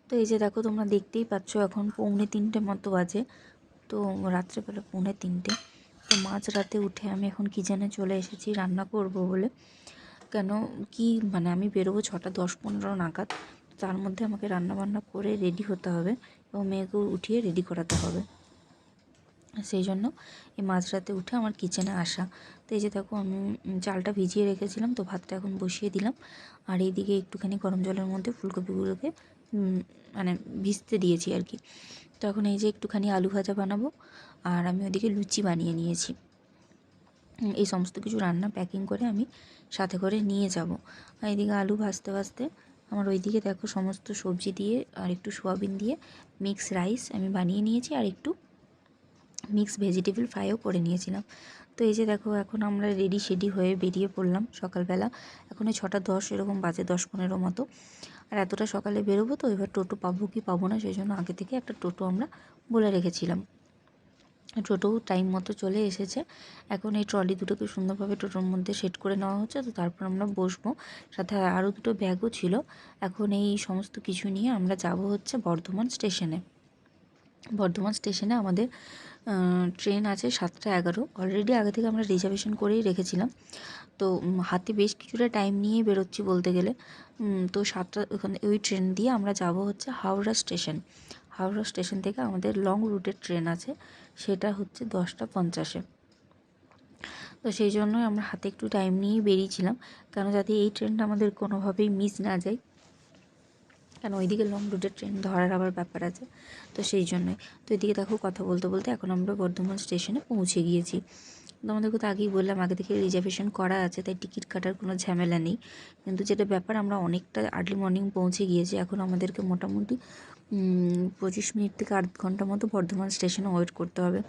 তো এই যে দেখো তোমরা দেখতেই পাচ্ছ এখন 2:45 মতো বাজে। তো রাত্রেবেলা 2:45। তো মাঝরাতে উঠে আমি এখন কিচেনে চলে এসেছি রান্না করব বলে। কেন কি মানে আমি বেরোবো 6:10-15 নাগাদ। তার মধ্যে আমাকে রান্নাবান্না করে রেডি হতে হবে এবং মেয়েকেও উঠিয়ে রেডি করাতে হবে। সেই জন্য এই মাঝরাতে উঠে আমার কিচেনে আসা। তো এই যে দেখো আমি চালটা ভিজিয়ে রেখেছিলাম, তো ভাতটা এখন বসিয়ে দিলাম। আর এইদিকে একটুখানি গরম জলের মধ্যে ফুলকপিগুলোকে মানে ভিজতে দিয়েছি আর কি। তো এখন এই যে একটুখানি আলু ভাজা বানাবো, আর আমি ওইদিকে লুচি বানিয়ে নিয়েছি। এই সমস্ত কিছু রান্না প্যাকিং করে আমি সাথে করে নিয়ে যাব। আর এইদিকে আলু ভাজতে ভাজতে আমার ওইদিকে দেখো সমস্ত সবজি দিয়ে আর একটু সোয়াবিন দিয়ে মিক্স রাইস আমি বানিয়ে নিয়েছি, আর একটু মিক্স ভেজিটেবল ফ্রাইও করে নিয়েছিলাম। তো এই যে দেখো এখন আমরা রেডি হয়ে বেরিয়ে পড়লাম সকালবেলা। এখন ওই 6:10 এরকম বাজে, 10-15 মতো। আর এতটা সকালে বেরোবো, তো এবার টোটো পাবো কি পাবো না সেই জন্য আগে থেকে একটা টোটো আমরা বলে রেখেছিলাম। টোটোও টাইম মতো চলে এসেছে। এখন এই ট্রলি দুটোকে সুন্দরভাবে টোটোর মধ্যে সেট করে নেওয়া হচ্ছে, তো তারপর আমরা বসবো। সাথে আরও দুটো ব্যাগও ছিল। এখন এই সমস্ত কিছু নিয়ে আমরা যাব হচ্ছে বর্ধমান স্টেশনে। বর্ধমান স্টেশনে আমাদের ট্রেন আছে 7:11। অলরেডি আগে থেকে আমরা রিজার্ভেশন করেই রেখেছিলাম। তো হাতে বেশ কিছুটা টাইম নিয়েই বেরোচ্ছি বলতে গেলে। তো 7টা ওখানে ওই ট্রেন দিয়ে আমরা যাব হচ্ছে হাওড়া স্টেশন। হাওড়া স্টেশন থেকে আমাদের লং রুটের ট্রেন আছে, সেটা হচ্ছে 10:50-এ। তো সেই জন্যই আমরা হাতে একটু টাইম নিয়েই বেরিয়েছিলাম, কেন যাতে এই ট্রেনটা আমাদের কোনোভাবেই মিস না যায়। কেন ওইদিকে লং রুটের ট্রেন ধরার আবার ব্যাপার আছে, তো সেই জন্যই। তো এদিকে দেখো কথা বলতে বলতে এখন আমরা বর্ধমান স্টেশনে পৌঁছে গিয়েছি। তোমাদেরকে তো আগেই বললাম আগে থেকে রিজার্ভেশন করা আছে, তাই টিকিট কাটার কোনো ঝামেলা নেই। কিন্তু যেটা ব্যাপার, আমরা অনেকটা আর্লি মর্নিং পৌঁছে গিয়েছি। এখন আমাদেরকে মোটামুটি 25 মিনিট থেকে আধ ঘন্টা মতো বর্ধমান স্টেশনে ওয়েট করতে হবে।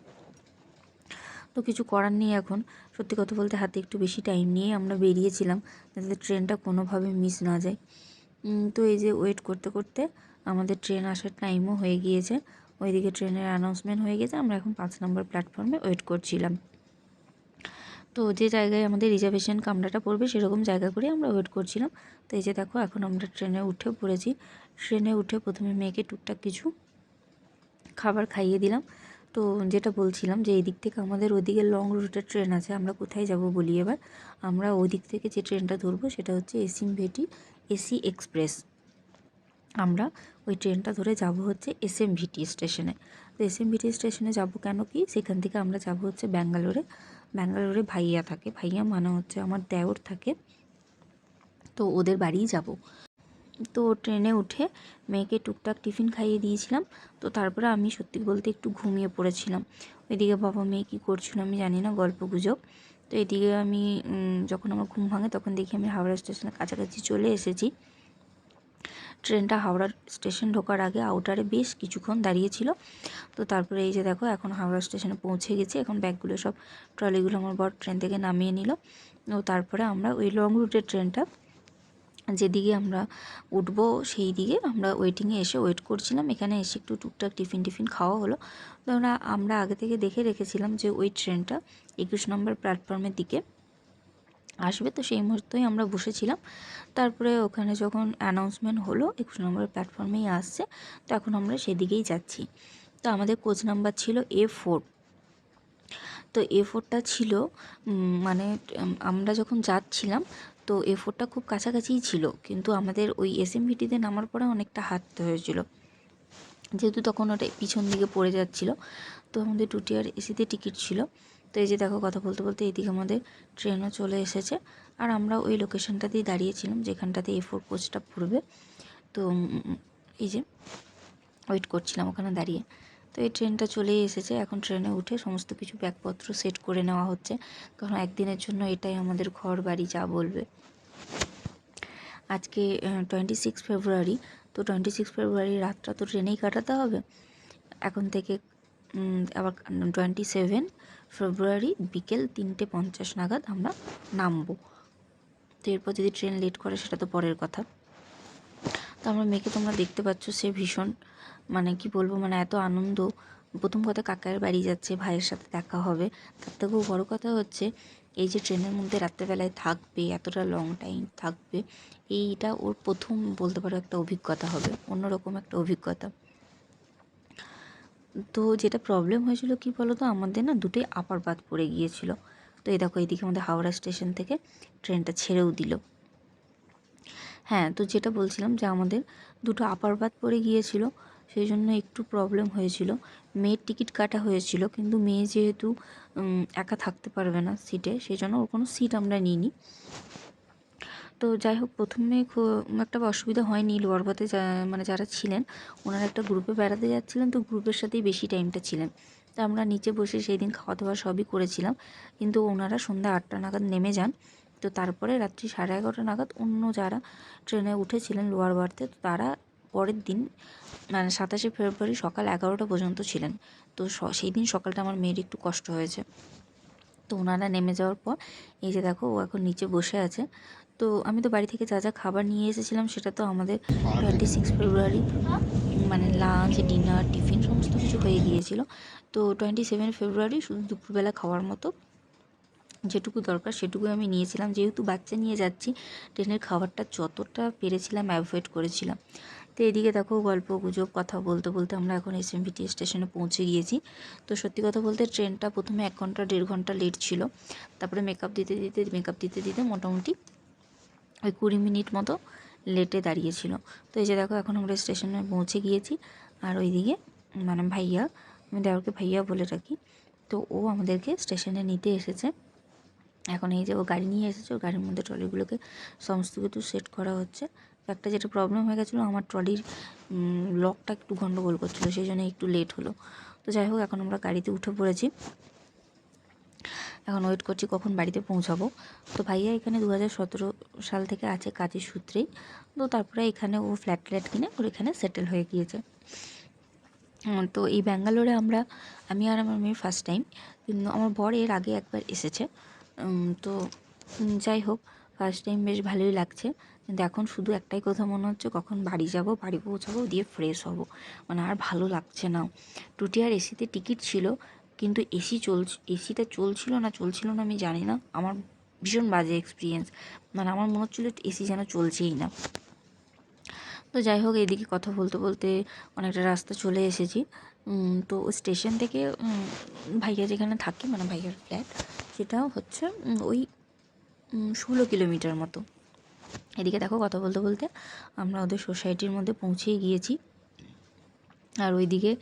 তো কিছু করার নেই এখন। সত্যি কথা বলতে হাতে একটু বেশি টাইম নিয়ে আমরা বেরিয়েছিলাম, যাতে ট্রেনটা কোনোভাবে মিস না যায়। তো এই যে ওয়েট করতে করতে আমাদের ট্রেন আসার টাইমও হয়ে গিয়েছে। ওইদিকে ট্রেনের অ্যানাউন্সমেন্ট হয়ে গেছে, আমরা এখন 5 নম্বর প্ল্যাটফর্মে ওয়েট করছিলাম। তো যে জায়গায় আমাদের রিজার্ভেশন কামরাটা পড়বে সেরকম জায়গা করে আমরা ওয়েট করছিলাম। তো এই যে দেখো এখন আমরা ট্রেনে উঠে পড়েছি। ট্রেনে উঠে প্রথমে মেয়েকে টুকটাক কিছু খাবার খাইয়ে দিলাম। তো যেটা বলছিলাম যে এই দিক থেকে আমাদের ওদিকে লং রুটের ট্রেন আছে, আমরা কোথায় যাব বলি এবার। আমরা ওই দিক থেকে যে ট্রেনটা ধরবো সেটা হচ্ছে এসএমভিটি এসি এক্সপ্রেস। আমরা ওই ট্রেনটা ধরে যাব হচ্ছে এসএমভিটি স্টেশনে। তো এসএমভিটি স্টেশনে যাব কেন কি, সেখান থেকে আমরা যাব হচ্ছে ব্যাঙ্গালোরে। ব্যাঙ্গালোরে ভাইয়া থাকে, ভাইয়া মানে হচ্ছে আমার দেওর থাকে, তো ওদের বাড়িই যাব। তো ট্রেনে উঠে মেয়েকে টুকটাক টিফিন খাইয়ে দিয়েছিলাম। তো তারপরে আমি সত্যি বলতে একটু ঘুমিয়ে পড়েছিলাম। ওইদিকে বাবা মেয়ে কী করছিল আমি জানি না, গল্প গুজব। তো এদিকে আমি যখন আমার ঘুম ভাঙে তখন দেখি আমি হাওড়া স্টেশনের কাছাকাছি চলে এসেছি। ট্রেনটা হাওড়া স্টেশন ঢোকার আগে আউটারে বেশ কিছুক্ষণ দাঁড়িয়েছিল। তো তারপরে এই যে দেখো এখন হাওড়া স্টেশনে পৌঁছে গেছি। এখন ব্যাগগুলো সব ট্রলিগুলো আমার বর ট্রেন থেকে নামিয়ে নিল। ও তারপরে আমরা ওই লং রুটের ট্রেনটা যেদিকে আমরা উঠবো সেই দিকে আমরা ওয়েটিংয়ে এসে ওয়েট করছিলাম। এখানে এসে একটু টুকটাক টিফিন খাওয়া হলো। তো আমরা আগে থেকে দেখে রেখেছিলাম যে ওই ট্রেনটা 21 নম্বর প্ল্যাটফর্মের দিকে আসবে, তো সেই মুহূর্তেই আমরা বসেছিলাম। তারপরে ওখানে যখন অ্যানাউন্সমেন্ট হলো 21 নম্বর প্ল্যাটফর্মেই আসছে, তো এখন আমরা সেদিকেই যাচ্ছি। তো আমাদের কোচ নাম্বার ছিল A4। তো A4টা ছিল মানে আমরা যখন যাচ্ছিলাম তো A4টা খুব কাছাকাছিই ছিল, কিন্তু আমাদের ওই এসএমভিটিতে নামার পরে অনেকটা হাঁটতে হয়েছিল, যেহেতু তখন ওটা পিছন দিকে পড়ে যাচ্ছিলো। তো আমাদের 2 tier এসিতে টিকিট ছিল। তো এই যে দেখো কথা বলতে বলতে এইদিকে আমাদের ট্রেনও চলে এসেছে। আর আমরা ওই লোকেশনটাতেই দাঁড়িয়েছিলাম যেখানটাতে A4 কোচটা পড়বে। তো এই যে ওয়েট করছিলাম ওখানে দাঁড়িয়ে। তো এই ট্রেনটা চলেই এসেছে। এখন ট্রেনে উঠে সমস্ত কিছু ব্যাগপত্র সেট করে নেওয়া হচ্ছে, কারণ একদিনের জন্য এটাই আমাদের ঘর বাড়ি যা বলবে। আজকে 26 ফেব্রুয়ারি। তো 26 ফেব্রুয়ারি রাতটা তো ট্রেনেই কাটাতে হবে। এখন থেকে আবার 27 ফেব্রুয়ারি বিকেল 3:50 নাগাদ আমরা নামবো। তো এরপর যদি ট্রেন লেট করে সেটা তো পরের কথা। তো আমার মেয়েকে তোমরা দেখতে পাচ্ছ, সে ভীষণ মানে কি বলবো, মানে এত আনন্দ। প্রথম কথা কাকার বাড়ি যাচ্ছে, ভাইয়ের সাথে দেখা হবে। তার থেকেও বড় কথা হচ্ছে এই যে ট্রেনের মধ্যে রাত্রেবেলায় থাকবে, এতটা লং টাইম থাকবে, এইটা ওর প্রথম বলতে পারো একটা অভিজ্ঞতা হবে, অন্যরকম একটা অভিজ্ঞতা। তো যেটা প্রবলেম হয়েছিল কি বলো তো, আমাদের না দুটোই আপার বাথ পড়ে গিয়েছিল। তো এই দেখো এইদিকে আমাদের হাওড়া স্টেশন থেকে ট্রেনটা ছেড়েও দিল। হ্যাঁ, তো যেটা বলছিলাম যে আমাদের দুটো আপার বাথ পড়ে গিয়েছিল, সেই জন্য একটু প্রবলেম হয়েছিল। মেয়ের টিকিট কাটা হয়েছিল, কিন্তু মেয়ে যেহেতু একা থাকতে পারবে না সিটে, সেই জন্য ওর কোনো সিট আমরা নিইনি। তো যাই হোক, প্রথমে খুব একটা অসুবিধা হয়নি। লোয়ার বাথে মানে যারা ছিলেন ওনারা একটা গ্রুপে বেড়াতে যাচ্ছিলেন, তো গ্রুপের সাথেই বেশি টাইমটা ছিলেন। তো আমরা নিচে বসে সেই দিন খাওয়া দাওয়া সবই করেছিলাম, কিন্তু ওনারা সন্ধ্যা 8টা নাগাদ নেমে যান। তো তারপরে রাত্রি 11:30 নাগাদ অন্য যারা ট্রেনে উঠেছিলেন লোয়ার বার্থে, তো তারা পরের দিন মানে 27শে ফেব্রুয়ারি সকাল 11টা পর্যন্ত ছিলেন। তো সেই দিন সকালটা আমার মেয়ের একটু কষ্ট হয়েছে। তো ওনারা নেমে যাওয়ার পর এই যে দেখো ও এখন নিচে বসে আছে। তো আমি তো বাড়ি থেকে যা যা খাবার নিয়ে এসেছিলাম সেটা তো আমাদের 26 ফেব্রুয়ারি মানে লাঞ্চ, ডিনার, টিফিন সমস্ত কিছু হয়ে গিয়েছিল। তো 27 ফেব্রুয়ারি শুধু দুপুরবেলা খাওয়ার মতো যেটুকু দরকার সেটুকুই আমি নিয়েছিলাম। যেহেতু বাচ্চা নিয়ে যাচ্ছি, ট্রেনের খাবারটা যতটা পেরেছিলাম অ্যাভয়েড করেছিলাম। তো এদিকে দেখো গল্প গুজব কথা বলতে বলতে আমরা এখন এসএমভিটি স্টেশনে পৌঁছে গিয়েছি। তো সত্যি কথা বলতে ট্রেনটা প্রথমে 1 ঘন্টা 1.5 ঘন্টা লেট ছিল। তারপরে মেকআপ দিতে দিতে মোটামুটি ওই 20 মিনিট মতো লেটে দাঁড়িয়েছিল। তো এই যে দেখো এখন আমরা স্টেশনে পৌঁছে গিয়েছি। আর ওইদিকে মানে ভাইয়া, আমি দেওরকে ভাইয়া বলে রাখি, তো ও আমাদেরকে স্টেশনে নিতে এসেছে। এখন এই যে ও গাড়ি নিয়ে এসেছে, ওর গাড়ির মধ্যে ট্রলিগুলোকে সমস্ত কিছু সেট করা হচ্ছে। একটা যেটা প্রবলেম হয়ে গেছিলো, আমার ট্রলির লকটা একটু গন্ডগোল করছিলো, সেই জন্য একটু লেট হলো। তো যাই হোক, এখন আমরা গাড়িতে উঠে পড়েছি, এখন ওয়েট করছি কখন বাড়িতে পৌঁছাবো। তো ভাইয়া এখানে 2017 সাল থেকে আছে কাজের সূত্রেই। তো তারপরে এখানে ও ফ্ল্যাট কিনে ওর এখানে সেটেল হয়ে গিয়েছে। তো এই ব্যাঙ্গালোরে আমি আর আমার মেয়ে ফার্স্ট টাইম, কিন্তু আমার বর এর আগে একবার এসেছে। তো যাই হোক, ফার্স্ট টাইম বেশ ভালোই লাগছে। কিন্তু এখন শুধু একটাই কথা মনে হচ্ছে কখন বাড়ি যাব, বাড়ি পৌঁছাবো, দিয়ে ফ্রেশ হব। মানে আর ভালো লাগছে না। টুটি আর এসিতে টিকিট ছিল, কিন্তু এসিটা চলছিল না আমি জানি না। আমার ভীষণ বাজে এক্সপিরিয়েন্স, মানে আমার মনে হচ্ছিলো এসি যেন চলছেই না। তো যাই হোক, এদিকে কথা বলতে বলতে অনেকটা রাস্তা চলে এসেছি। তো স্টেশন থেকে ভাইয়া যেখানে থাকে, মানে ভাইয়ার ফ্ল্যাট, সেটাও হচ্ছে ওই 16 কিলোমিটার মতো। এদিকে দেখো কথা বলতে বলতে আমরা ওদের সোসাইটির মধ্যে পৌঁছেই গিয়েছি। আর ওইদিকে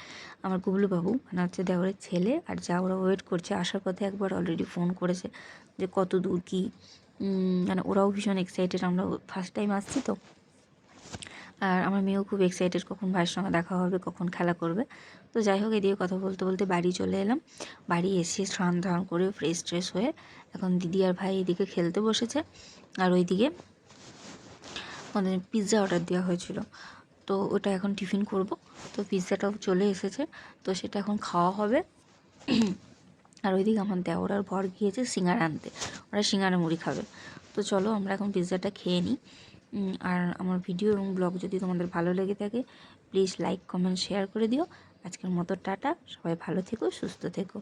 আমার গুবলু বাবু মানে হচ্ছে দেওরের ছেলে আর যা, ওরা ওয়েট করছে। আসার পথে একবার অলরেডি ফোন করেছে যে কত দূর কী, মানে ওরাও ভীষণ এক্সাইটেড, আমরা ফার্স্ট টাইম আসছি তো। আর আমার মেয়েও খুব এক্সাইটেড কখন ভাইয়ের সঙ্গে দেখা হবে, কখন খেলা করবে। তো যাই হোক, এদিকে কথা বলতে বলতে বাড়ি চলে এলাম। বাড়ি এসে স্নান ধান করে ফ্রেশ ট্রেশ হয়ে এখন দিদি আর ভাই এদিকে খেলতে বসেছে। আর ওইদিকে আমাদের পিৎজা অর্ডার দেওয়া হয়েছিল, তো ওটা এখন টিফিন করব। তো পিৎজাটাও চলে এসেছে, তো সেটা এখন খাওয়া হবে। আর ওইদিকে আমার দেওর আর বর গিয়েছে সিঙ্গারা আনতে, ওরা সিঙ্গারা মুড়ি খাবে। তো চলো আমরা এখন পিৎজাটা খেয়ে নিই। আর আমার ভিডিও এবং ব্লগ যদি তোমাদের ভালো লেগে থাকে, প্লিজ লাইক কমেন্ট শেয়ার করে দিও। আজকের মতো টাটা, সবাই ভালো থেকো, সুস্থ থেকো।